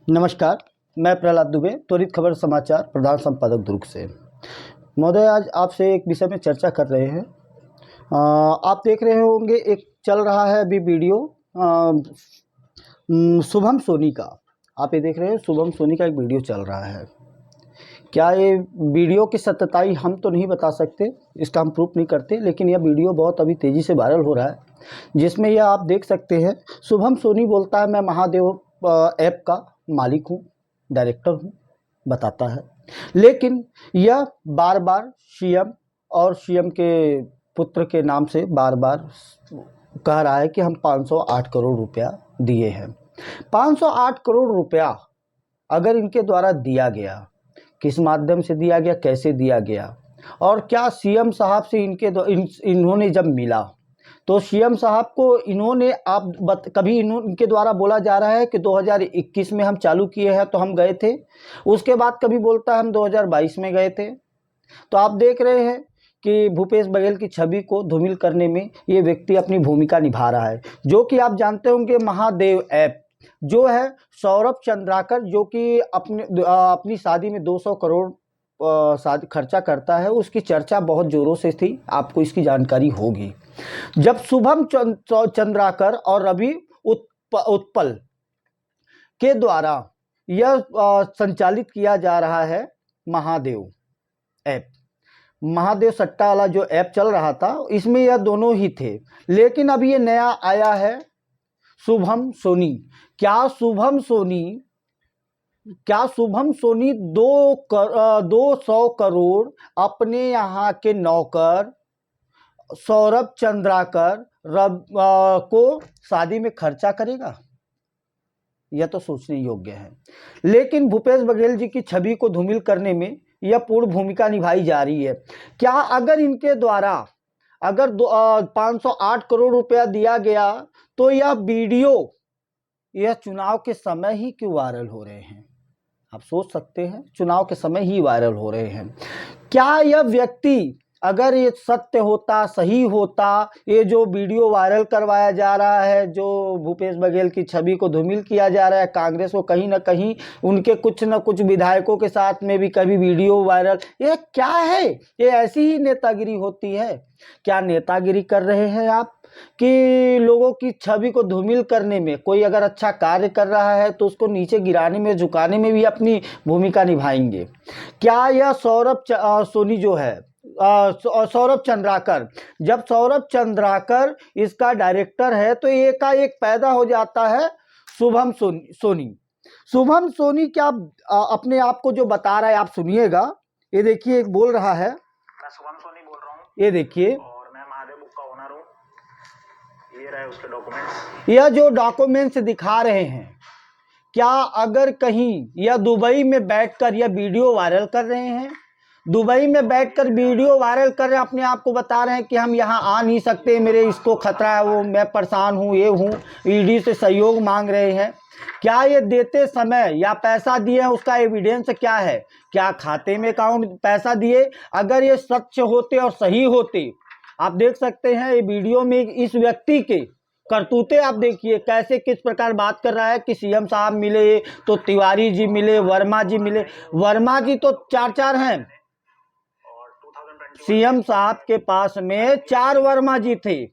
नमस्कार, मैं प्रहलाद दुबे, त्वरित खबर समाचार प्रधान संपादक दुर्ग से। महोदय, आज आपसे एक विषय में चर्चा कर रहे हैं। आप देख रहे होंगे, एक चल रहा है अभी वीडियो शुभम सोनी का। आप ये देख रहे हैं, शुभम सोनी का एक वीडियो चल रहा है। क्या ये वीडियो की सत्यताई हम तो नहीं बता सकते, इसका हम प्रूफ नहीं करते, लेकिन यह वीडियो बहुत अभी तेज़ी से वायरल हो रहा है, जिसमें यह आप देख सकते हैं। शुभम सोनी बोलता है, मैं महादेव ऐप का मालिक हूँ, डायरेक्टर हूँ, बताता है। लेकिन यह बार बार सीएम और सीएम के पुत्र के नाम से बार बार कह रहा है कि हम 508 करोड़ रुपया दिए हैं। 508 करोड़ रुपया अगर इनके द्वारा दिया गया, किस माध्यम से दिया गया, कैसे दिया गया, और क्या सीएम साहब से इन्होंने जब मिला तो सीएम साहब को इन्होंने कभी इनके द्वारा बोला जा रहा है कि 2021 में हम चालू किए हैं तो हम गए थे, उसके बाद कभी बोलता है हम 2022 में गए थे। तो आप देख रहे हैं कि भूपेश बघेल की छवि को धूमिल करने में ये व्यक्ति अपनी भूमिका निभा रहा है। जो कि आप जानते होंगे, महादेव ऐप जो है, सौरभ चंद्राकर जो कि अपनी शादी में 200 करोड़ शादी खर्चा करता है, उसकी चर्चा बहुत ज़ोरों से थी, आपको इसकी जानकारी होगी। जब शुभम चंद्राकर और रवि उत्पल के द्वारा यह संचालित किया जा रहा है महादेव ऐप, महादेव सट्टा वाला जो ऐप चल रहा था, इसमें यह दोनों ही थे। लेकिन अब ये नया आया है शुभम सोनी। क्या शुभम सोनी 200 करोड़ अपने यहाँ के नौकर सौरभ चंद्राकर को शादी में खर्चा करेगा? यह तो सोचने योग्य है। लेकिन भूपेश बघेल जी की छवि को धूमिल करने में यह पूर्ण भूमिका निभाई जा रही है। क्या अगर इनके द्वारा 508 करोड़ रुपया दिया गया तो यह वीडियो यह चुनाव के समय ही क्यों वायरल हो रहे हैं? आप सोच सकते हैं, चुनाव के समय ही वायरल हो रहे हैं। क्या यह व्यक्ति, अगर ये सत्य होता, सही होता, ये जो वीडियो वायरल करवाया जा रहा है, जो भूपेश बघेल की छवि को धूमिल किया जा रहा है, कांग्रेस को कहीं ना कहीं उनके कुछ न कुछ विधायकों के साथ में भी कभी वीडियो वायरल, ये क्या है? ये ऐसी ही नेतागिरी होती है? क्या नेतागिरी कर रहे हैं आप कि लोगों की छवि को धूमिल करने में? कोई अगर अच्छा कार्य कर रहा है तो उसको नीचे गिराने में, झुकाने में भी अपनी भूमिका निभाएंगे। क्या यह सौरभ सोनी जो है, सौरभ चंद्राकर, जब सौरभ चंद्राकर इसका डायरेक्टर है तो एकाएक पैदा हो जाता है शुभम सोनी। शुभम सोनी क्या अपने आप को जो बता रहा है, आप सुनिएगा। ये देखिए, एक बोल रहा है, मैं शुभम सोनी बोल रहा हूँ, ये देखिए, और मैं महादेव बुक का ओनर हूँ। ये रहे उसके डॉक्यूमेंट्स। यह जो डॉक्यूमेंट्स दिखा रहे हैं, क्या अगर कहीं यह दुबई में बैठकर यह वीडियो वायरल कर रहे हैं, दुबई में बैठकर वीडियो वायरल कर रहे हैं, अपने आप को बता रहे हैं कि हम यहाँ आ नहीं सकते, मेरे इसको खतरा है, वो मैं परेशान हूँ, ये हूँ, ईडी से सहयोग मांग रहे हैं। क्या ये देते समय या पैसा दिए हैं, उसका एविडेंस क्या है? क्या खाते में अकाउंट पैसा दिए? अगर ये सच होते और सही होते, आप देख सकते हैं ये वीडियो में इस व्यक्ति के करतूते आप देखिए, कैसे किस प्रकार बात कर रहा है कि सीएम साहब मिले तो तिवारी जी मिले, वर्मा जी मिले। वर्मा जी तो चार हैं, सीएम साहब के पास में 4 वर्मा जी थे,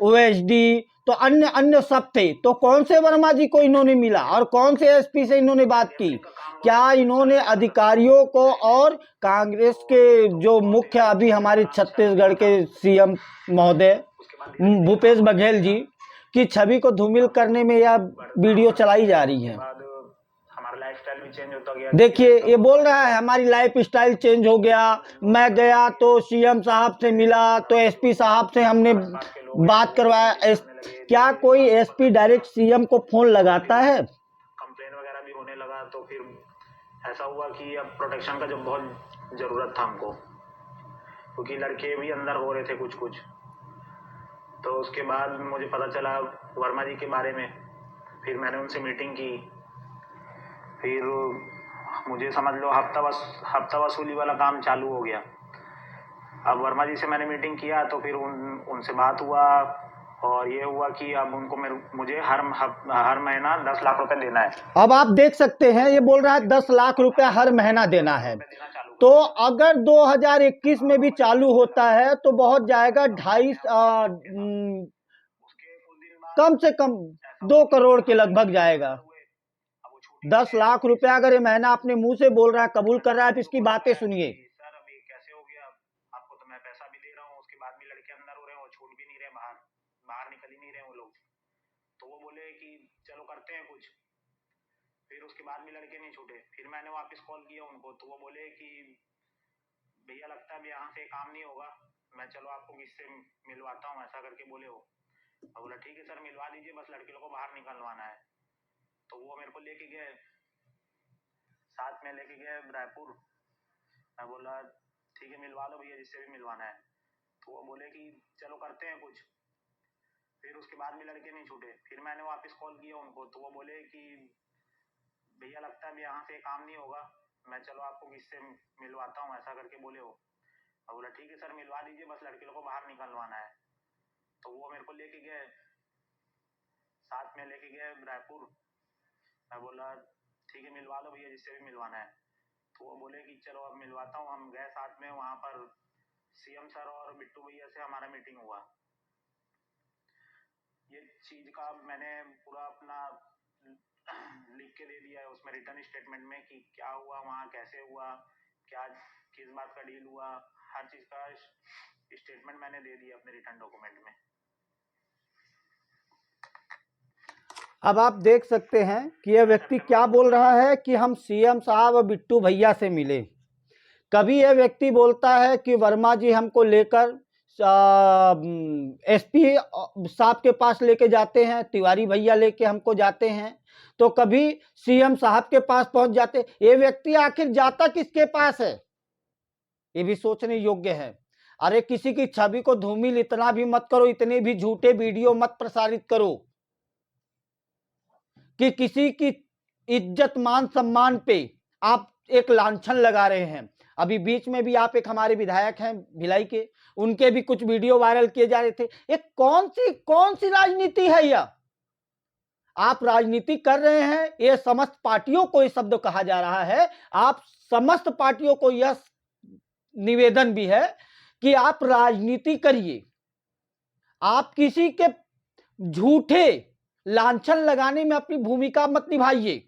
ओएसडी तो अन्य सब थे। तो कौन से वर्मा जी को इन्होंने मिला और कौन से एसपी से इन्होंने बात की? क्या इन्होंने अधिकारियों को और कांग्रेस के जो मुख्य अभी हमारे छत्तीसगढ़ के सीएम महोदय भूपेश बघेल जी की छवि को धूमिल करने में यह वीडियो चलाई जा रही है? हमारा लाइफस्टाइल भी चेंज होता गया। देखिए, ये बोल रहा है हमारी लाइफस्टाइल चेंज हो गया, मैं गया तो सीएम साहब से मिला, तो एसपी साहब से हमने बात करवाया। क्या कोई एसपी डायरेक्ट सीएम को फोन लगाता है? कंप्लेन वगैरह भी होने लगा, तो फिर ऐसा हुआ कि अब प्रोटेक्शन का जो बहुत जरूरत था हमको, क्योंकि लड़के भी अंदर हो रहे थे कुछ। तो उसके बाद मुझे पता चला वर्मा जी के बारे में, फिर मैंने उनसे मीटिंग की। फिर मुझे समझ लो हफ्ता वसूली वाला काम चालू हो गया। अब वर्मा जी से मैंने मीटिंग किया तो फिर उनसे बात हुआ, और ये हुआ कि अब उनको मुझे हर महीना 10 लाख रुपए देना है। अब आप देख सकते हैं ये बोल रहा है 10 लाख रुपया हर महीना देना है। देना चालू तो अगर 2021 में भी चालू होता है तो बहुत जाएगा उसके कुछ दिन बाद कम से कम 2 करोड़ के लगभग जाएगा। अब वो छूट ही 10 लाख रुपया अगर ये महीना अपने मुंह से बोल रहा है, कबूल कर रहा है, तो इसकी बातें सुनिए। सर अब ये कैसे हो गया, आपको तो मैं पैसा भी दे रहा हूँ, उसके बाद भी लड़के अंदर हो रहे हैं, वो छूट भी नहीं रहे, बाहर निकल ही नहीं रहे वो लोग। तो वो बोले कि चलो करते हैं कुछ, फिर उसके बाद भी लड़के नहीं छूटे। फिर मैंने वापस कॉल किया उनको, तो वो बोले कि भैया लगता है यहाँ से काम नहीं होगा, मैं चलो आपको किससे मिलवाता हूँ, ऐसा करके बोले वो। मैं बोला ठीक है सर मिलवा दीजिए, बस लड़के लोगों को बाहर निकलवाना है। तो वो मेरे को लेके गए, साथ में लेके गए रायपुर। मैं बोला ठीक है मिलवा लो भैया जिससे भी मिलवाना है। तो वो बोले कि चलो करते हैं कुछ, फिर उसके बाद भी लड़के नहीं छूटे। फिर मैंने वापस कॉल किया उनको, तो वो बोले कि भैया लगता है यहाँ से काम नहीं होगा, मैं चलो आपको किससे मिलवाता हूँ, ऐसा करके बोले वो। मैं बोला ठीक है सर मिलवा दीजिए, बस लड़के लोगों को बाहर निकलवाना है। तो वो मेरे को लेके गए, साथ में लेके गए रायपुर। मैं बोला ठीक है मिलवा लो भैया जिससे भी मिलवाना है। तो वो बोले कि चलो अब मिलवाता हूँ। हम गए साथ में, वहां पर सीएम सर और बिट्टू भैया से हमारा मीटिंग हुआ। ये चीज का मैंने पूरा अपना लिख के दे दिया है उसमें रिटर्न स्टेटमेंट में कि क्या हुआ वहाँ, कैसे हुआ, क्या किस बात का डील हुआ, हर चीज का स्टेटमेंट मैंने दे दिया अपने रिटर्न डॉक्यूमेंट में। अब आप देख सकते हैं कि यह व्यक्ति क्या बोल रहा है कि हम सीएम साहब और बिट्टू भैया से मिले। कभी यह व्यक्ति बोलता है कि वर्मा जी हमको लेकर एसपी साहब के पास लेके जाते हैं, तिवारी भैया लेके हमको जाते हैं, तो कभी सीएम साहब के पास पहुंच जाते। ये व्यक्ति आखिर जाता किसके पास है, ये भी सोचने योग्य है। अरे किसी की छवि को धूमिल इतना भी मत करो, इतने भी झूठे वीडियो मत प्रसारित करो कि किसी की इज्जत मान सम्मान पे आप एक लांछन लगा रहे हैं। अभी बीच में भी आप एक हमारे विधायक हैं भिलाई के, उनके भी कुछ वीडियो वायरल किए जा रहे थे। ये कौन सी राजनीति है यह? आप राजनीति कर रहे हैं, ये समस्त पार्टियों को ये शब्द कहा जा रहा है। आप समस्त पार्टियों को यह निवेदन भी है कि आप राजनीति करिए, आप किसी के झूठे लांछन लगाने में अपनी भूमिका मत निभाइए।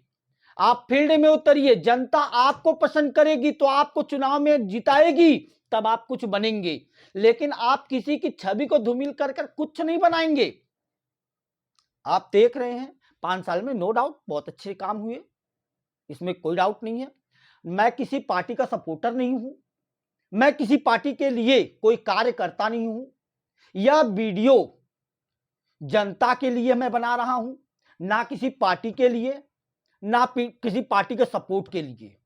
आप फील्ड में उतरिए, जनता आपको पसंद करेगी तो आपको चुनाव में जिताएगी, तब आप कुछ बनेंगे। लेकिन आप किसी की छवि को धूमिल कर कुछ नहीं बनाएंगे। आप देख रहे हैं 5 साल में नो डाउट बहुत अच्छे काम हुए, इसमें कोई डाउट नहीं है। मैं किसी पार्टी का सपोर्टर नहीं हूं, मैं किसी पार्टी के लिए कोई कार्य करता नहीं हूं। यह वीडियो जनता के लिए मैं बना रहा हूं, ना किसी पार्टी के लिए, ना किसी पार्टी के सपोर्ट के लिए।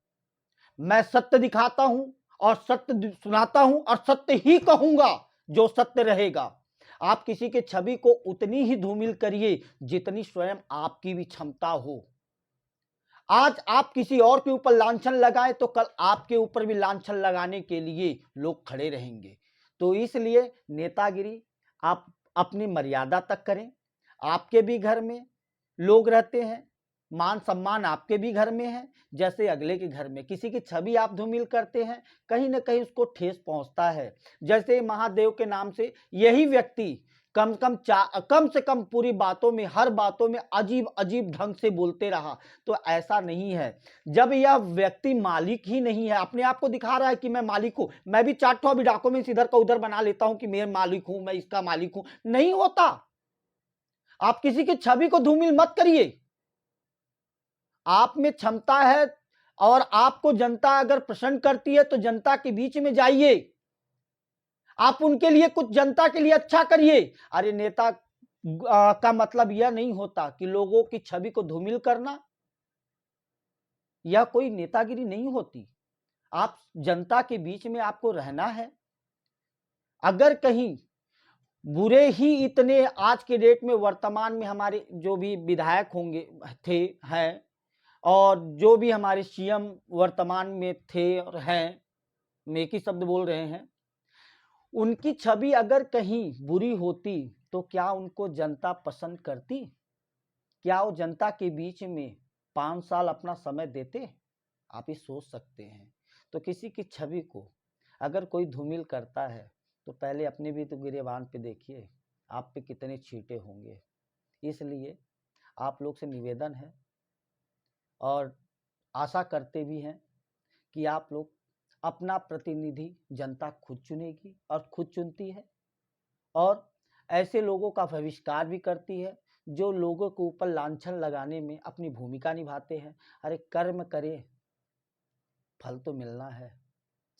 मैं सत्य दिखाता हूं और सत्य सुनाता हूं और सत्य ही कहूंगा जो सत्य रहेगा। आप किसी के छवि को उतनी ही धूमिल करिए जितनी स्वयं आपकी भी क्षमता हो। आज आप किसी और के ऊपर लांछन लगाए तो कल आपके ऊपर भी लांछन लगाने के लिए लोग खड़े रहेंगे। तो इसलिए नेतागिरी आप अपनी मर्यादा तक करें। आपके भी घर में लोग रहते हैं, मान सम्मान आपके भी घर में है, जैसे अगले के घर में किसी की छवि आप धूमिल करते हैं, कहीं ना कहीं उसको ठेस पहुंचता है। जैसे महादेव के नाम से यही व्यक्ति कम से कम पूरी बातों में, हर बातों में अजीब अजीब ढंग से बोलते रहा। तो ऐसा नहीं है। जब यह व्यक्ति मालिक ही नहीं है, अपने आप को दिखा रहा है कि मैं मालिक हूं, मैं भी 4 ठो अभी डॉक्यूमेंट्स इधर का उधर बना लेता हूं कि मैं मालिक हूं, मैं इसका मालिक हूं, नहीं होता। आप किसी की छवि को धूमिल मत करिए। आप में क्षमता है और आपको जनता अगर पसंद करती है तो जनता के बीच में जाइए, आप उनके लिए कुछ जनता के लिए अच्छा करिए। अरे नेता का मतलब यह नहीं होता कि लोगों की छवि को धूमिल करना, यह कोई नेतागिरी नहीं होती। आप जनता के बीच में आपको रहना है। अगर कहीं बुरे ही इतने आज के डेट में वर्तमान में हमारे जो भी विधायक होंगे थे हैं और जो भी हमारे सीएम वर्तमान में थे और हैं, मैं एक ही शब्द बोल रहे हैं, उनकी छवि अगर कहीं बुरी होती तो क्या उनको जनता पसंद करती? क्या वो जनता के बीच में 5 साल अपना समय देते? आप ये सोच सकते हैं। तो किसी की छवि को अगर कोई धूमिल करता है तो पहले अपने भी तो गिरेबान पे देखिए, आप पे कितने छींटे होंगे। इसलिए आप लोग से निवेदन है और आशा करते भी हैं कि आप लोग अपना प्रतिनिधि जनता खुद चुनेगी और खुद चुनती है, और ऐसे लोगों का बहिष्कार भी करती है जो लोगों के ऊपर लांछन लगाने में अपनी भूमिका निभाते हैं। अरे कर्म करे, फल तो मिलना है।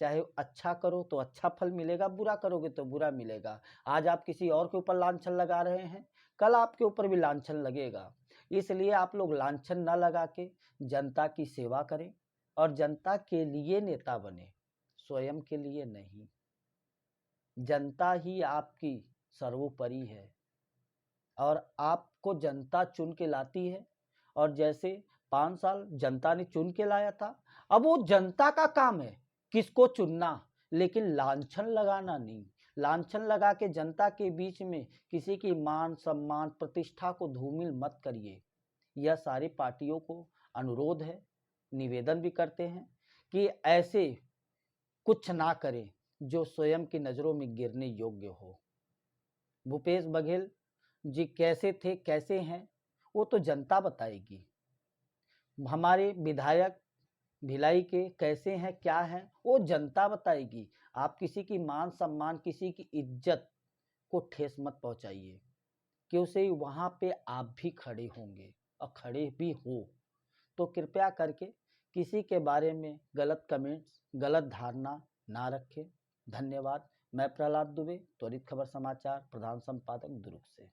चाहे अच्छा करो तो अच्छा फल मिलेगा, बुरा करोगे तो बुरा मिलेगा। आज आप किसी और के ऊपर लांछन लगा रहे हैं, कल आपके ऊपर भी लांछन लगेगा। इसलिए आप लोग लांछन न लगा के जनता की सेवा करें और जनता के लिए नेता बने, स्वयं के लिए नहीं। जनता ही आपकी सर्वोपरि है और आपको जनता चुन के लाती है। और जैसे 5 साल जनता ने चुन के लाया था, अब वो जनता का काम है किसको चुनना, लेकिन लांछन लगाना नहीं। लांछन लगा के जनता के बीच में किसी की मान सम्मान प्रतिष्ठा को धूमिल मत करिए। यह सारी पार्टियों को अनुरोध है, निवेदन भी करते हैं कि ऐसे कुछ ना करें जो स्वयं की नज़रों में गिरने योग्य हो। भूपेश बघेल जी कैसे थे, कैसे हैं, वो तो जनता बताएगी। हमारे विधायक भिलाई के कैसे हैं, क्या हैं, वो जनता बताएगी। आप किसी की मान सम्मान किसी की इज्जत को ठेस मत पहुंचाइए, क्योंकि वहाँ पे आप भी खड़े होंगे और खड़े भी हो। तो कृपया करके किसी के बारे में गलत कमेंट्स गलत धारणा ना रखें। धन्यवाद। मैं प्रहलाद दुबे, त्वरित खबर समाचार, प्रधान संपादक दुर्ग से।